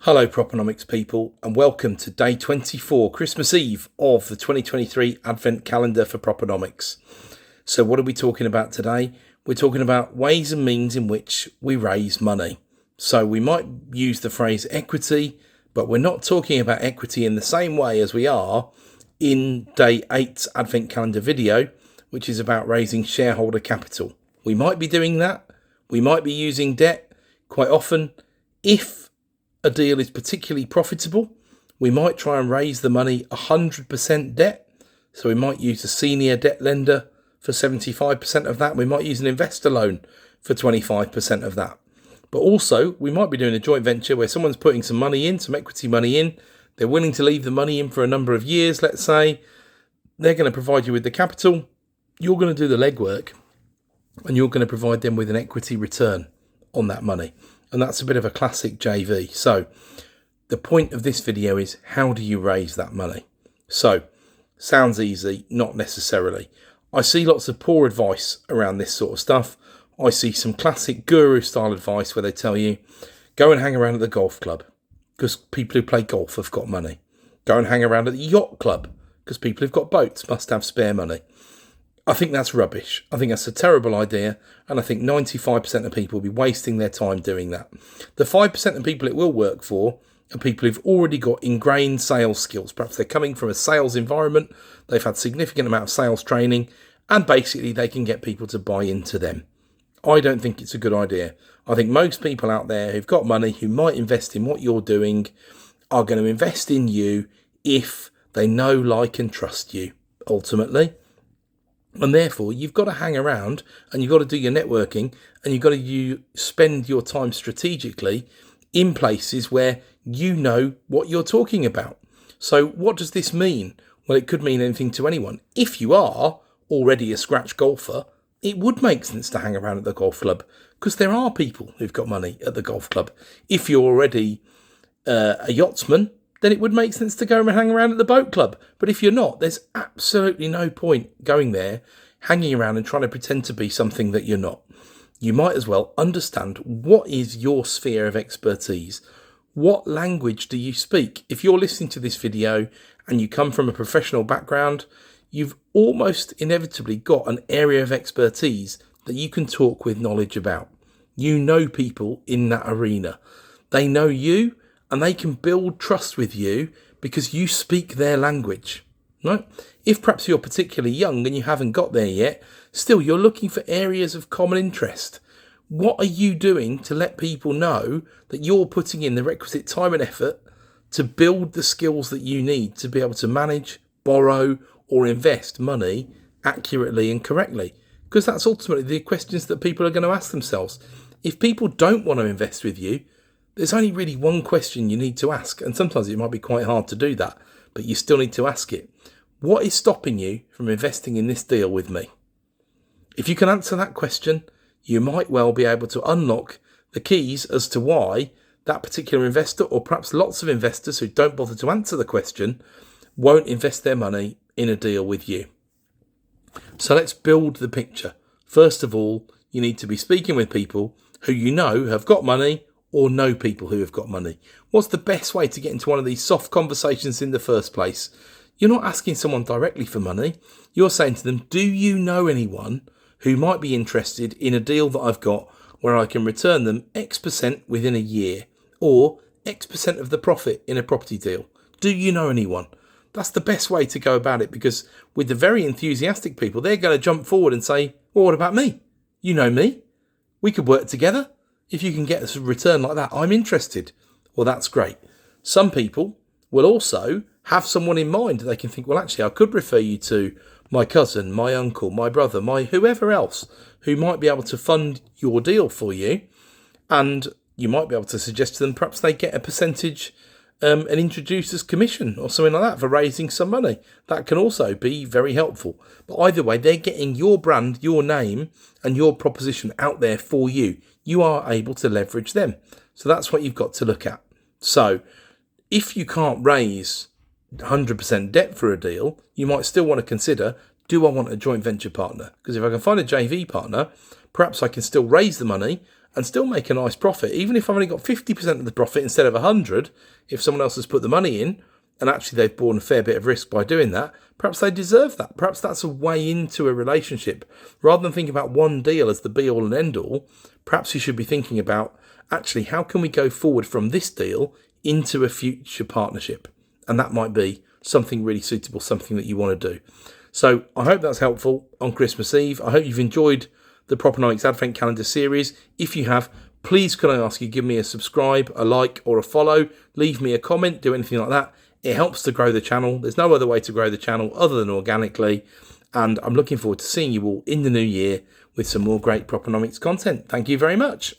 Hello Proponomics people, and welcome to day 24, Christmas Eve of the 2023 Advent Calendar for Proponomics. So what are we talking about today? We're talking about ways and means in which we raise money. So we might use the phrase equity, but we're not talking about equity in the same way as we are in day 8's Advent Calendar video, which is about raising shareholder capital. We might be doing that. We might be using debt quite often. If a deal is particularly profitable, we might try and raise the money 100% debt. So we might use a senior debt lender for 75% of that. We might use an investor loan for 25% of that. But also, we might be doing a joint venture where someone's putting some money in, some equity money in. They're willing to leave the money in for a number of years, let's say. They're going to provide you with the capital. You're going to do the legwork, and you're going to provide them with an equity return on that money. And that's a bit of a classic JV. So the point of this video is, how do you raise that money? So sounds easy, not necessarily. I see lots of poor advice around this sort of stuff. I see some classic guru style advice where they tell you, go and hang around at the golf club because people who play golf have got money. Go and hang around at the yacht club because people who've got boats must have spare money. I think that's rubbish. I think that's a terrible idea. And I think 95% of people will be wasting their time doing that. The 5% of people it will work for are people who've already got ingrained sales skills. Perhaps they're coming from a sales environment. They've had significant amount of sales training, and basically they can get people to buy into them. I don't think it's a good idea. I think most people out there who've got money, who might invest in what you're doing, are going to invest in you if they know, like, and trust you, ultimately. And therefore, you've got to hang around and you've got to do your networking and you've got to spend your time strategically in places where you know what you're talking about. So what does this mean? Well, it could mean anything to anyone. If you are already a scratch golfer, it would make sense to hang around at the golf club because there are people who've got money at the golf club. If you're already a yachtsman, then it would make sense to go and hang around at the boat club. But if you're not, there's absolutely no point going there, hanging around and trying to pretend to be something that you're not. You might as well understand what is your sphere of expertise. What language do you speak? If you're listening to this video and you come from a professional background, you've almost inevitably got an area of expertise that you can talk with knowledge about. You know people in that arena. They know you, and they can build trust with you because you speak their language, right? If perhaps you're particularly young and you haven't got there yet, still you're looking for areas of common interest. What are you doing to let people know that you're putting in the requisite time and effort to build the skills that you need to be able to manage, borrow, or invest money accurately and correctly? Because that's ultimately the questions that people are going to ask themselves. If people don't want to invest with you, there's only really one question you need to ask, and sometimes it might be quite hard to do that, but you still need to ask it. What is stopping you from investing in this deal with me? If you can answer that question, you might well be able to unlock the keys as to why that particular investor, or perhaps lots of investors who don't bother to answer the question, won't invest their money in a deal with you. So let's build the picture. First of all, you need to be speaking with people who you know have got money or know people who have got money. What's the best way to get into one of these soft conversations in the first place? You're not asking someone directly for money. You're saying to them, do you know anyone who might be interested in a deal that I've got where I can return them X% within a year or X% of the profit in a property deal? Do you know anyone? That's the best way to go about it, because with the very enthusiastic people, they're going to jump forward and say, well, what about me? You know me. We could work together. If you can get a return like that, I'm interested. Well, that's great. Some people will also have someone in mind. They can think, well, actually, I could refer you to my cousin, my uncle, my brother, my whoever else who might be able to fund your deal for you. And you might be able to suggest to them perhaps they get a percentage, an introducer's commission or something like that for raising some money. That can also be very helpful. But either way, they're getting your brand, your name, and your proposition out there for you. You are able to leverage them. So that's what you've got to look at. So if you can't raise 100% debt for a deal, you might still want to consider, do I want a joint venture partner? Because if I can find a JV partner, perhaps I can still raise the money and still make a nice profit. Even if I've only got 50% of the profit instead of 100, if someone else has put the money in, and actually they've borne a fair bit of risk by doing that, perhaps they deserve that. Perhaps that's a way into a relationship. Rather than thinking about one deal as the be-all and end-all, perhaps you should be thinking about, actually, how can we go forward from this deal into a future partnership? And that might be something really suitable, something that you want to do. So I hope that's helpful on Christmas Eve. I hope you've enjoyed the Proponomics Advent Calendar series. If you have, please can I ask you, give me a subscribe, a like or a follow, leave me a comment, do anything like that. It helps to grow the channel. There's no other way to grow the channel other than organically. And I'm looking forward to seeing you all in the new year with some more great Proponomics content. Thank you very much.